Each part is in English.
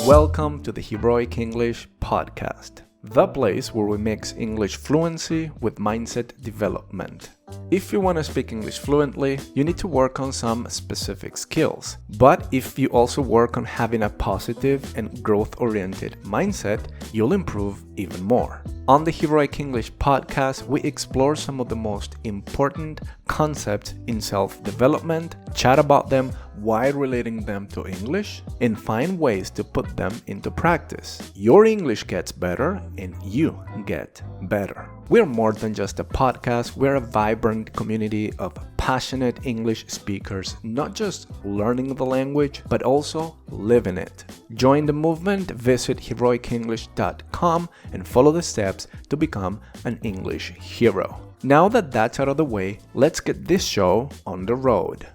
Welcome to the Heroic English Podcast, the place where we mix English fluency with mindset development. If you want to speak English fluently, you need to work on some specific skills. But if you also work on having a positive and growth-oriented mindset, you'll improve even more. On the Heroic English Podcast, we explore some of the most important concepts in self-development, chat about them while relating them to English, and find ways to put them into practice. Your English gets better and you get better. We're more than just a podcast, we're a vibrant community of passionate English speakers, not just learning the language, but also living it. Join the movement, visit heroicenglish.com and follow the steps to become an English hero. Now that that's out of the way, let's get this show on the road.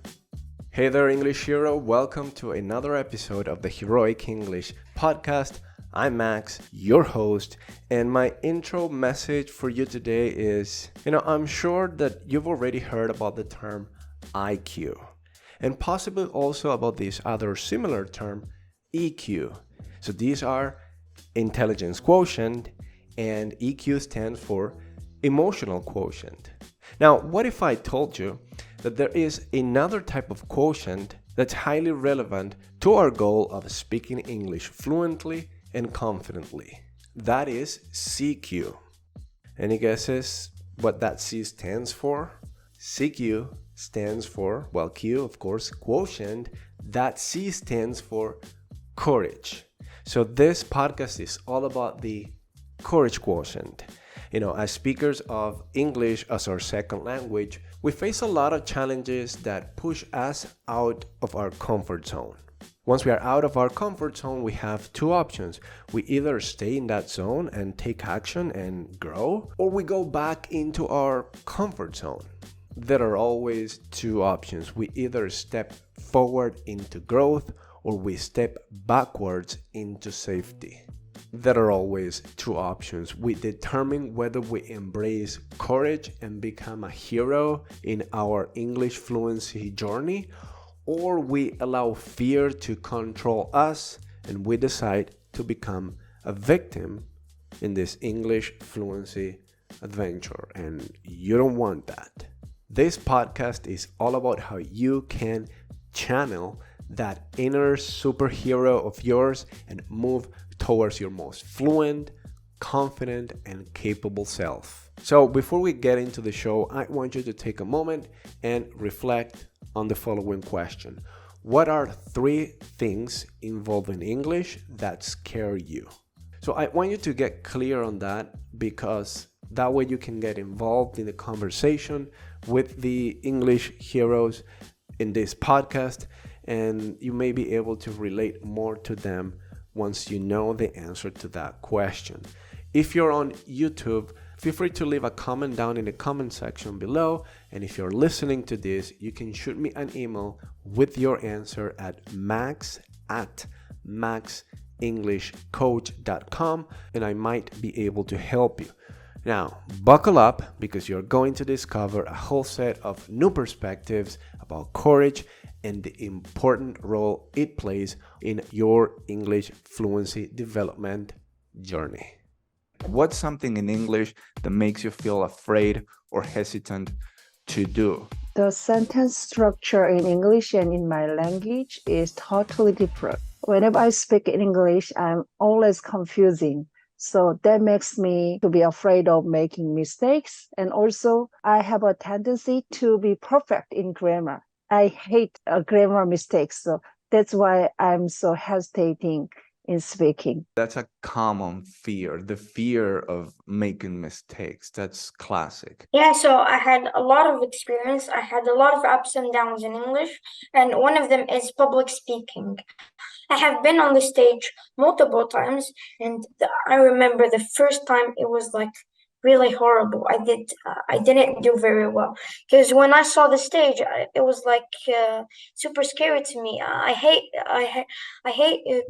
Hey there, English hero. Welcome to another episode of the Heroic English Podcast. I'm Max, your host, and my intro message for you today is, I'm sure that you've already heard about the term IQ, and possibly also about this other similar term, EQ. So these are intelligence quotient, and EQ stands for emotional quotient. Now, what if I told you that there is another type of quotient that's highly relevant to our goal of speaking English fluently and confidently? That is CQ. Any guesses what that C stands for? CQ stands for, Q of course, quotient. That C stands for courage. So this podcast is all about the Courage Quotient. As speakers of English as our second language, we face a lot of challenges that push us out of our comfort zone. Once we are out of our comfort zone, we have two options. We either stay in that zone and take action and grow, or we go back into our comfort zone. There are always two options. We either step forward into growth, or we step backwards into safety. There are always two options. We determine whether we embrace courage and become a hero in our English fluency journey, or we allow fear to control us and we decide to become a victim in this English fluency adventure. And you don't want that. This podcast is all about how you can channel that inner superhero of yours and move towards your most fluent, confident, and capable self. So before we get into the show, I want you to take a moment and reflect on the following question. What are 3 things involving English that scare you? So I want you to get clear on that, because that way you can get involved in the conversation with the English heroes in this podcast, and you may be able to relate more to them once you know the answer to that question. If you're on YouTube, feel free to leave a comment down in the comment section below. And if you're listening to this, you can shoot me an email with your answer at max@maxenglishcoach.com, and I might be able to help you. Now, buckle up, because you're going to discover a whole set of new perspectives about courage and the important role it plays in your English fluency development journey. What's something in English that makes you feel afraid or hesitant to do? The sentence structure in English and in my language is totally different. Whenever I speak in English, I'm always confusing. So that makes me to be afraid of making mistakes. And also, I have a tendency to be perfect in grammar. I hate grammar mistakes. So that's why I'm so hesitating in speaking. That's a common fear, the fear of making mistakes. That's classic. Yeah, so I had a lot of experience. I had a lot of ups and downs in English, and one of them is public speaking. I have been on the stage multiple times, and I remember the first time it was like really horrible. I didn't do very well, because when I saw the stage, it was like super scary to me. I hate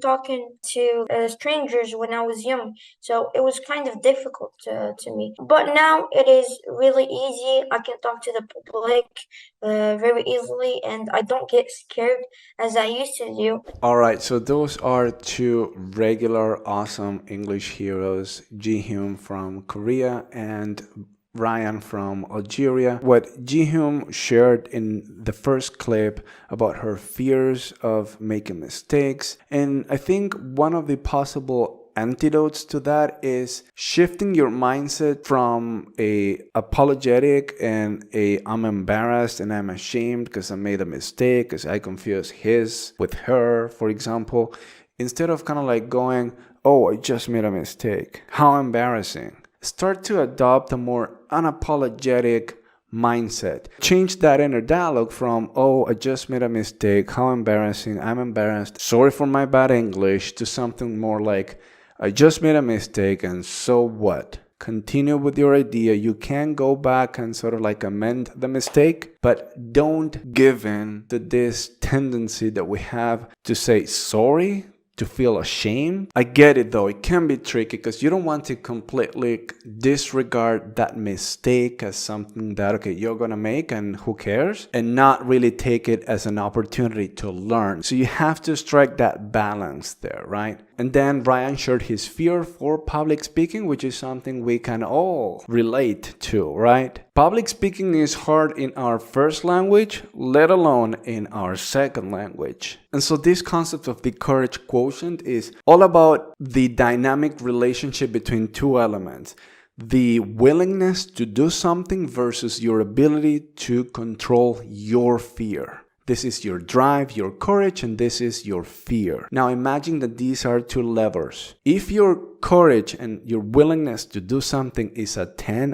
talking to strangers when I was young, so it was kind of difficult to me. But now it is really easy. I can talk to the public very easily, and I don't get scared as I used to do. All right, so those are two regular awesome English heroes, Ji-hyun from Korea and Ryan from Algeria. What Ji-hyun shared in the first clip about her fears of making mistakes, and I think one of the possible antidotes to that is shifting your mindset from a apologetic and a I'm embarrassed and I'm ashamed because I made a mistake, because I confused his with her, for example, instead of kind of like going, oh, I just made a mistake, how embarrassing. Start to adopt a more unapologetic mindset. Change that inner dialogue from, oh, I just made a mistake, how embarrassing, I'm embarrassed, sorry for my bad English, to something more like, I just made a mistake and so what? Continue with your idea. You can go back and sort of like amend the mistake, but don't give in to this tendency that we have to say sorry, to feel ashamed. I get it though, it can be tricky because you don't want to completely disregard that mistake as something that, okay, you're gonna make and who cares, and not really take it as an opportunity to learn. So you have to strike that balance there, right? And then Ryan shared his fear for public speaking, which is something we can all relate to, right? Public speaking is hard in our first language, let alone in our second language. And so this concept of the courage quotient is all about the dynamic relationship between two elements. The willingness to do something versus your ability to control your fear. This is your drive, your courage, and this is your fear. Now imagine that these are two levers. If your courage and your willingness to do something is a 10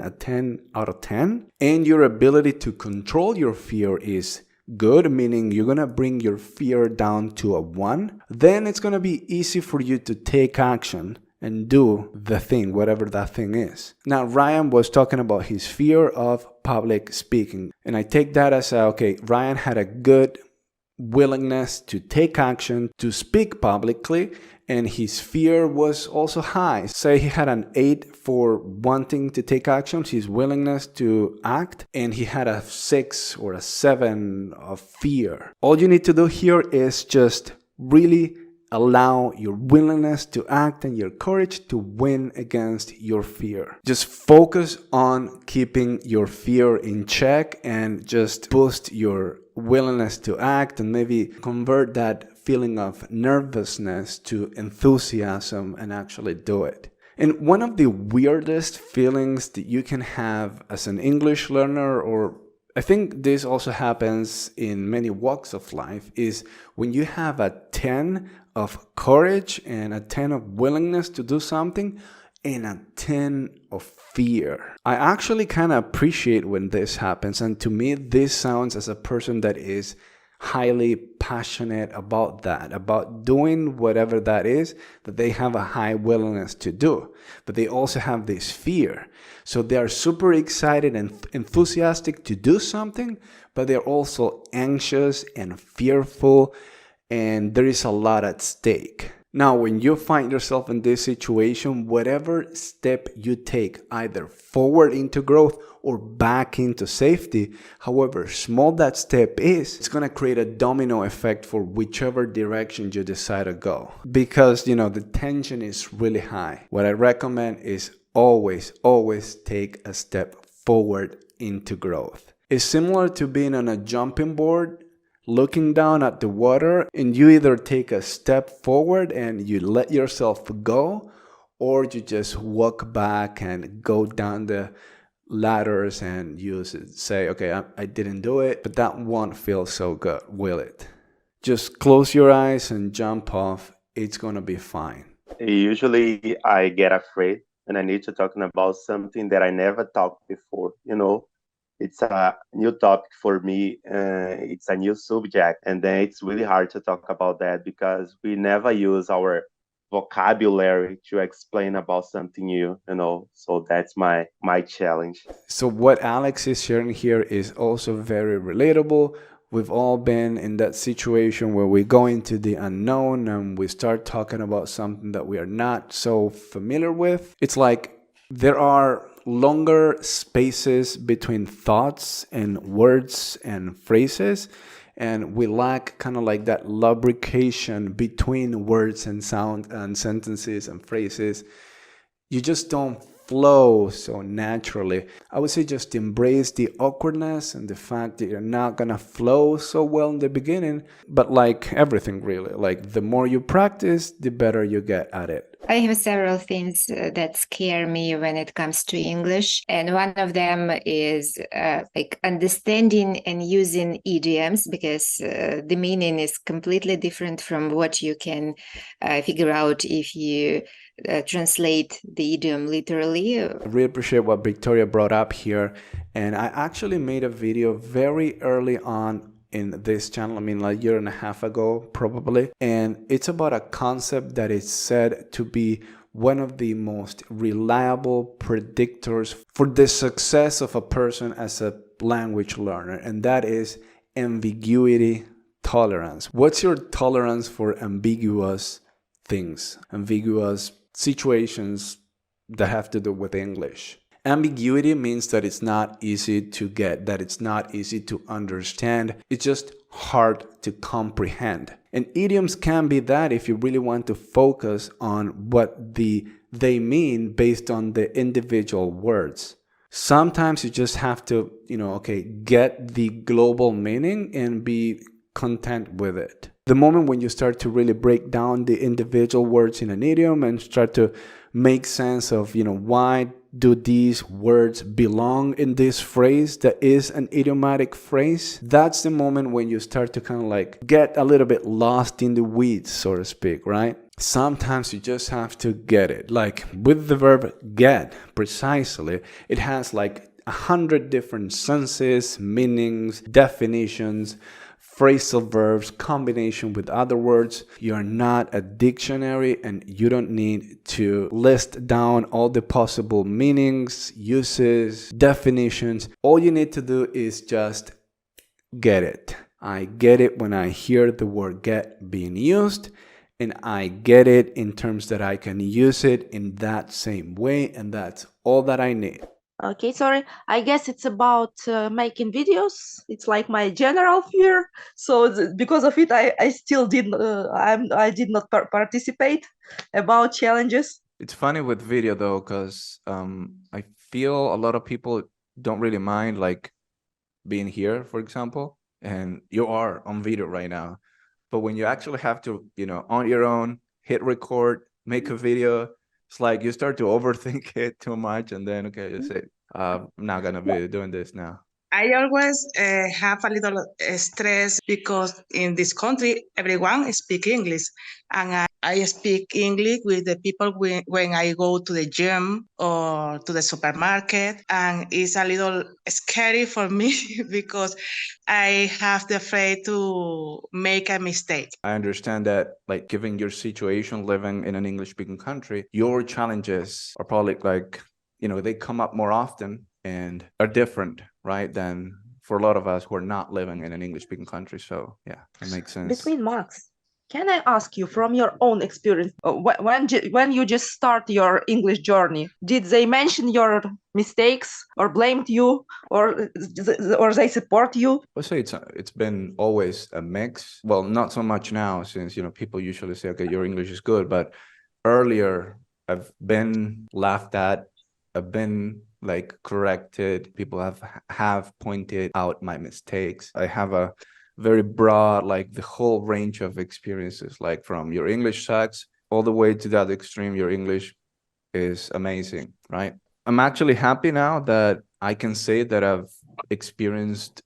out of 10, and your ability to control your fear is good, meaning you're going to bring your fear down to a 1, then it's going to be easy for you to take action and do the thing, whatever that thing is. Now, Ryan was talking about his fear of public speaking. And I take that as, okay, Ryan had a good willingness to take action, to speak publicly, and his fear was also high. Say he had an 8 for wanting to take action, his willingness to act, and he had a 6 or a 7 of fear. All you need to do here is just really allow your willingness to act and your courage to win against your fear. Just focus on keeping your fear in check and just boost your willingness to act, and maybe convert that feeling of nervousness to enthusiasm and actually do it. And one of the weirdest feelings that you can have as an English learner, or I think this also happens in many walks of life, is when you have a 10 of courage and a 10 of willingness to do something and a 10 of fear. I actually kind of appreciate when this happens, and to me this sounds as a person that is highly passionate about that, about doing whatever that is that they have a high willingness to do, but they also have this fear. So they are super excited and enthusiastic to do something, but they're also anxious and fearful, and there is a lot at stake. Now, when you find yourself in this situation, whatever step you take, either forward into growth or back into safety, however small that step is, it's going to create a domino effect for whichever direction you decide to go. Because, the tension is really high. What I recommend is always take a step forward into growth. It's similar to being on a jumping board, looking down at the water, and you either take a step forward and you let yourself go, or you just walk back and go down the ladders and you say, okay, I didn't do it, but that won't feel so good, will it? Just close your eyes and jump off. It's gonna be fine. Usually I get afraid and I need to talk about something that I never talked before, It's a new topic for me. It's a new subject. And then it's really hard to talk about that because we never use our vocabulary to explain about something new, So that's my challenge. So what Alex is sharing here is also very relatable. We've all been in that situation where we go into the unknown and we start talking about something that we are not so familiar with. It's like there are longer spaces between thoughts and words and phrases, and we lack kind of like that lubrication between words and sound and sentences and phrases. You just don't flow so naturally. I would say just embrace the awkwardness and the fact that you're not gonna flow so well in the beginning, but like everything really, like the more you practice, the better you get at it. I have several things that scare me when it comes to English, and one of them is like understanding and using idioms, because the meaning is completely different from what you can figure out if you translate the idiom literally. I really appreciate what Victoria brought up here, and I actually made a video very early on in this channel, I mean like a year and a half ago probably, and it's about a concept that is said to be one of the most reliable predictors for the success of a person as a language learner, and that is ambiguity tolerance. What's your tolerance for ambiguous things, ambiguous situations that have to do with English? Ambiguity means that it's not easy to get, that it's not easy to understand. It's just hard to comprehend. And idioms can be that if you really want to focus on what they mean based on the individual words. Sometimes you just have to, get the global meaning and be content with it. The moment when you start to really break down the individual words in an idiom and start to make sense of, why do these words belong in this phrase that is an idiomatic phrase, that's the moment when you start to kind of like get a little bit lost in the weeds, so to speak, right? Sometimes you just have to get it. Like with the verb get, precisely, it has like 100 different senses, meanings, definitions, phrasal verbs, combination with other words. You're not a dictionary and you don't need to list down all the possible meanings, uses, definitions. All you need to do is just get it. I get it when I hear the word get being used, and I get it in terms that I can use it in that same way, and that's all that I need. Okay, sorry. I guess it's about making videos. It's like my general fear. So because of it, I still did I did not participate about challenges. It's funny with video though, because I feel a lot of people don't really mind like being here, for example, and you are on video right now. But when you actually have to, on your own, hit record, make a video, it's like you start to overthink it too much, and then you say, I'm not gonna be doing this now. I always have a little stress because in this country everyone speaks English, and I speak English with the people when I go to the gym or to the supermarket, and it's a little scary for me because I have the afraid to make a mistake. I understand that, like, given your situation living in an English-speaking country, your challenges are probably like, they come up more often and are different, right, than for a lot of us who are not living in an English-speaking country. So yeah, that makes sense. Between marks, can I ask you from your own experience, when you just start your English journey, did they mention your mistakes or blamed you, or they support you? I would say it's been always a mix. Well, not so much now, since people usually say, okay, your English is good, but earlier I've been laughed at, I've been like corrected, people have pointed out my mistakes. I have a very broad, like the whole range of experiences, like from your English sucks all the way to that extreme, your English is amazing, right? I'm actually happy now that I can say that I've experienced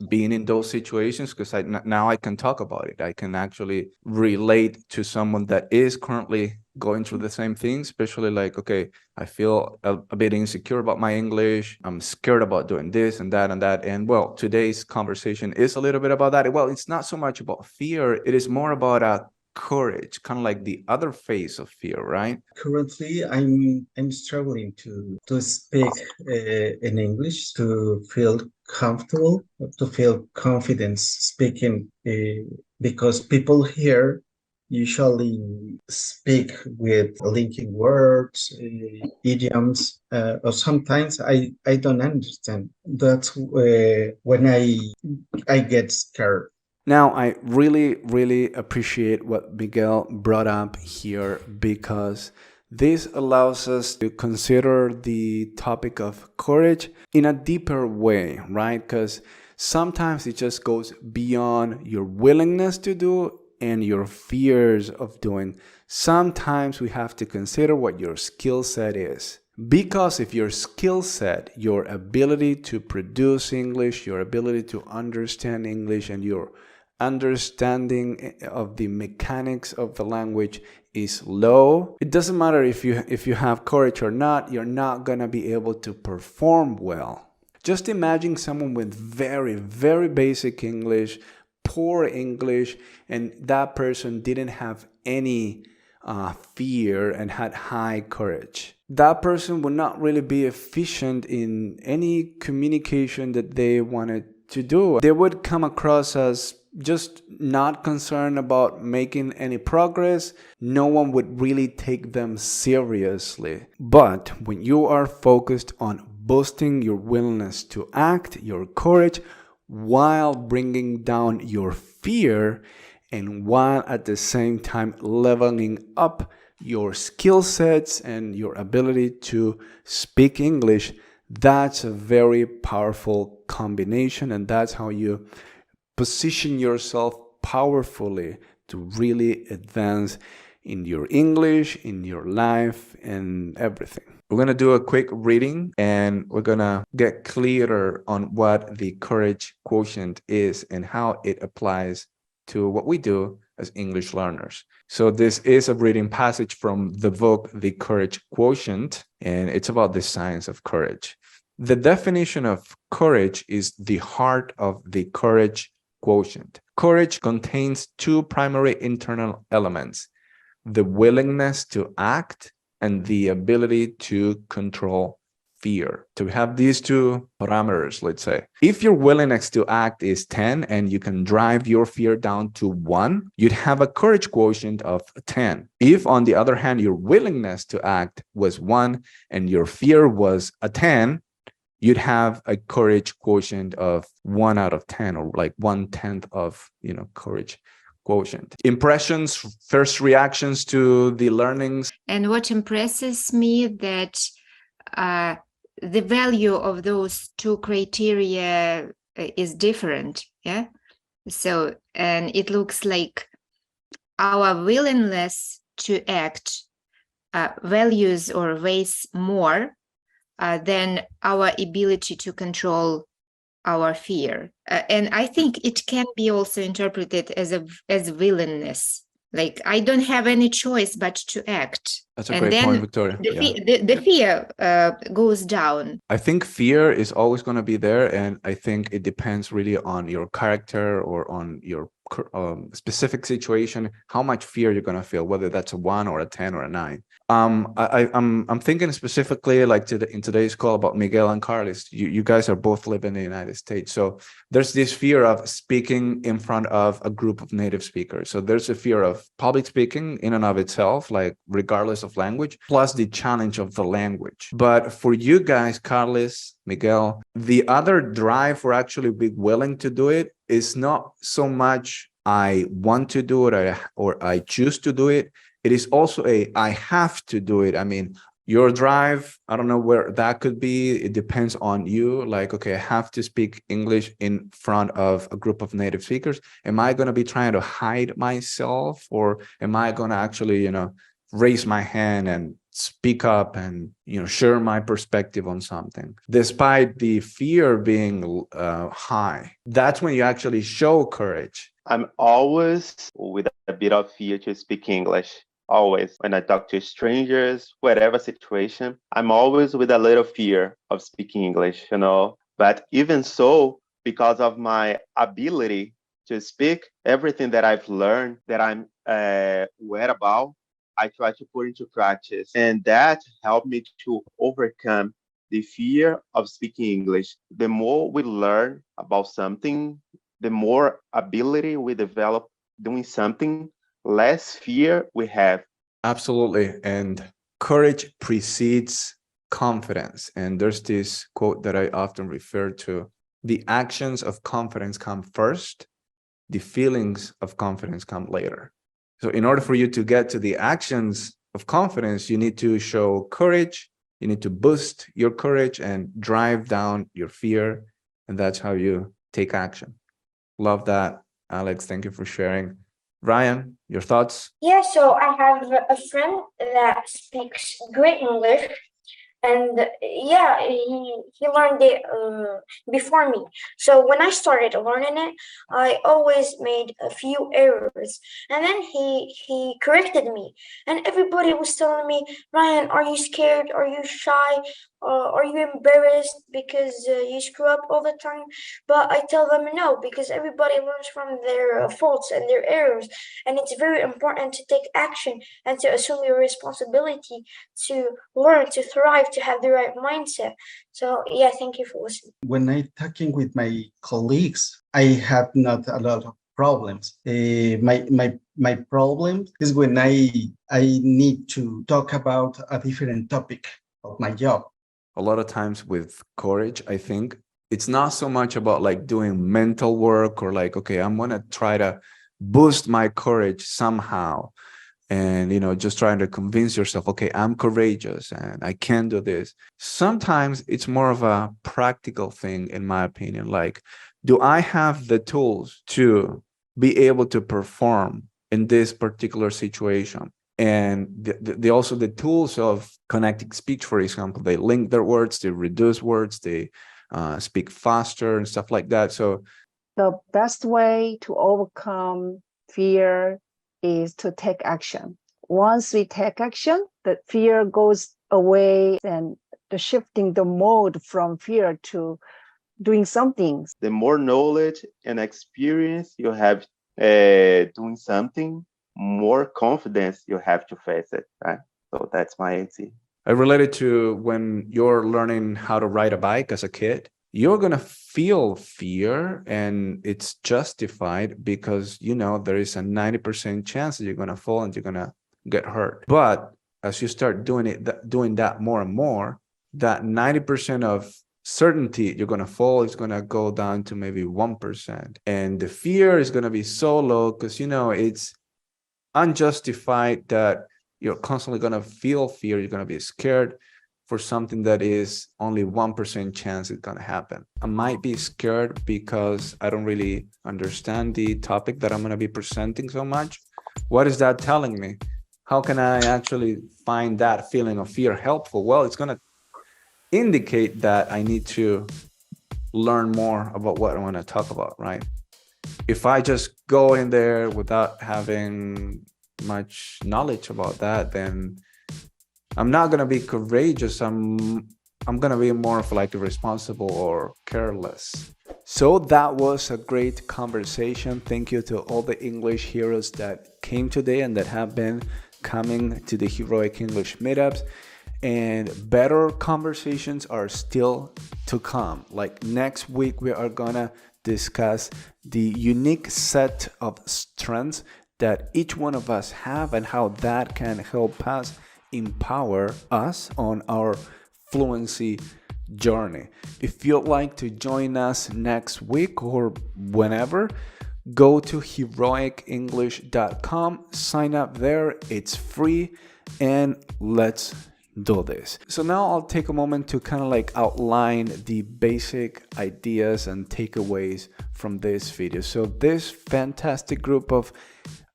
being in those situations, because now I can talk about it. I can actually relate to someone that is currently going through the same thing, especially like, okay, I feel a bit insecure about my English. I'm scared about doing this and that and that. And well, today's conversation is a little bit about that. Well, it's not so much about fear. It is more about courage, kind of like the other face of fear, right? Currently, I'm struggling to speak in English, to feel comfortable, to feel confidence speaking, because people here usually speak with linking words, idioms, or sometimes I don't understand. That's when I get scared. Now, I really, really appreciate what Miguel brought up here because this allows us to consider the topic of courage in a deeper way, right? Because sometimes it just goes beyond your willingness to do and your fears of doing. Sometimes we have to consider what your skill set is. Because if your skill set, your ability to produce English, your ability to understand English, and your understanding of the mechanics of the language is low, it doesn't matter if you have courage or not, you're not gonna be able to perform well. Just imagine someone with very, very basic English, poor English, and that person didn't have any fear and had high courage. That person would not really be efficient in any communication that they wanted to do. They would come across as just not concerned about making any progress. No one would really take them seriously. But when you are focused on boosting your willingness to act, your courage, while bringing down your fear, and while at the same time leveling up your skill sets and your ability to speak English, that's a very powerful combination, and that's how you position yourself powerfully to really advance in your English, in your life, and everything. We're going to do a quick reading and we're going to get clearer on what the courage quotient is and how it applies to what we do as English learners. So this is a reading passage from the book, The Courage Quotient, and it's about the science of courage. The definition of courage is the heart of the courage quotient. Courage contains two primary internal elements: the willingness to act and the ability to control fear. To have these two parameters, let's say, if your willingness to act is 10 and you can drive your fear down to 1, you'd have a courage quotient of 10. If, on the other hand, your willingness to act was 1 and your fear was a 10, you'd have a courage quotient of 1 out of 10, or like 1/10 of, courage quotient. Impressions, first reactions to the learnings. And what impresses me that the value of those two criteria is different. Yeah. So, and it looks like our willingness to act values or weighs more than our ability to control our fear. And I think it can be also interpreted as willingness. Like, I don't have any choice but to act. That's a great point, Victoria. The fear goes down. I think fear is always going to be there, and I think it depends really on your character or on your specific situation, how much fear you're going to feel, whether that's a 1 or a 10 or a 9. I'm thinking specifically like in today's call about Miguel and Carlos. You guys are both living in the United States, so there's this fear of speaking in front of a group of native speakers. So there's a fear of public speaking in and of itself, like regardless of language, plus the challenge of the language. But for you guys, Carlos, Miguel, the other drive for actually being willing to do it is not so much I want to do it or I choose to do it. It is also I have to do it. I mean, your drive, I don't know where that could be. It depends on you. Like, okay, I have to speak English in front of a group of native speakers. Am I going to be trying to hide myself, or am I going to actually, raise my hand and speak up and, share my perspective on something, despite the fear being high? That's when you actually show courage. I'm always with a bit of fear to speak English. Always. When I talk to strangers, whatever situation, I'm always with a little fear of speaking English, But even so, because of my ability to speak, everything that I've learned, that I'm aware about, I try to put into practice. And that helped me to overcome the fear of speaking English. The more we learn about something, the more ability we develop doing something, less fear we have. Absolutely. And courage precedes confidence. And there's this quote that I often refer to: the actions of confidence come first, the feelings of confidence come later. So, in order for you to get to the actions of confidence, you need to show courage. You need to boost your courage and drive down your fear. And that's how you take action. Love that, Alex. Thank you for sharing. Ryan, your thoughts? Yeah, so I have a friend that speaks great English, and yeah, he learned it before me. So when I started learning it, I always made a few errors, and then he corrected me, and everybody was telling me, Ryan, are you scared? Are you shy? Are you embarrassed because you screw up all the time? But I tell them no, because everybody learns from their faults and their errors, and it's very important to take action and to assume your responsibility, to learn, to thrive, to have the right mindset. So yeah, thank you for listening. When I'm talking with my colleagues, I have not a lot of problems. My problem is when I need to talk about a different topic of my job. A lot of times with courage, I think it's not so much about like doing mental work or like, okay, I'm going to try to boost my courage somehow. And, just trying to convince yourself, okay, I'm courageous and I can do this. Sometimes it's more of a practical thing, in my opinion. Like, do I have the tools to be able to perform in this particular situation? And the also the tools of connecting speech, for example, they link their words, they reduce words, they speak faster and stuff like that. So The best way to overcome fear is to take action. Once we take action, the fear goes away, and the shifting the mode from fear to doing something. The more knowledge and experience you have doing something, more confidence you have to face it, right? So that's my answer. I relate it to when you're learning how to ride a bike as a kid. You're going to feel fear, and it's justified because, there is a 90% chance that you're going to fall and you're going to get hurt. But as you start doing that more and more, that 90% of certainty you're going to fall is going to go down to maybe 1%. And the fear is going to be so low because, it's unjustified that you're constantly going to feel fear. You're going to be scared for something that is only 1% chance it's going to happen. I might be scared because I don't really understand the topic that I'm going to be presenting so much. What is that telling me? How can I actually find that feeling of fear helpful? Well, it's going to indicate that I need to learn more about what I want to talk about, right? If I just go in there without having much knowledge about that, then I'm not going to be courageous. I'm going to be more of like irresponsible or careless. So that was a great conversation. Thank you to all the English heroes that came today and that have been coming to the Heroic English meetups. And better conversations are still to come. Like next week, we are going to discuss the unique set of strengths that each one of us have and how that can help us empower us on our fluency journey. If you'd like to join us next week or whenever, go to heroicenglish.com, sign up there, it's free, and let's do this. So now I'll take a moment to kind of like outline the basic ideas and takeaways from this video. So this fantastic group of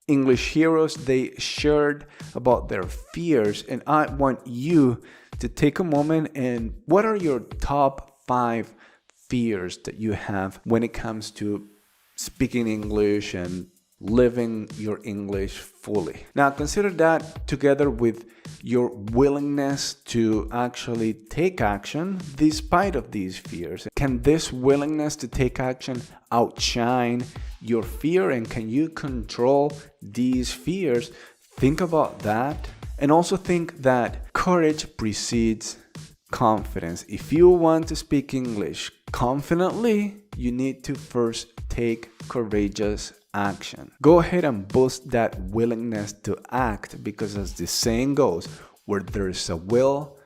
English heroes, they shared about their fears, and I want you to take a moment and what are your top 5 fears that you have when it comes to speaking English and living your English fully. Now consider that together with your willingness to actually take action despite of these fears. Can this willingness to take action outshine your fear, and can you control these fears? Think about that, and also think that courage precedes confidence. If you want to speak English confidently, you need to first take courageous action. Go ahead and boost that willingness to act, because as the saying goes, where there's a will,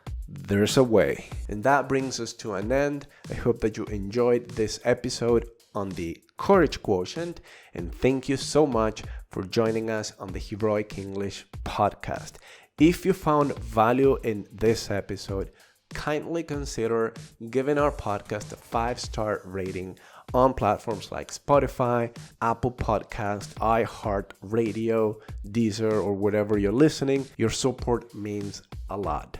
there's a way. And that brings us to an end. I hope that you enjoyed this episode on the Courage Quotient, and thank you so much for joining us on the Heroic English podcast. If you found value in this episode, kindly consider giving our podcast a 5-star rating on platforms like Spotify, Apple Podcast, iHeartRadio, Deezer, or wherever you're listening. Your support means a lot.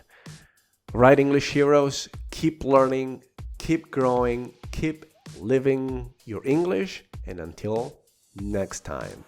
Right, English heroes, keep learning, keep growing, keep living your English, and until next time.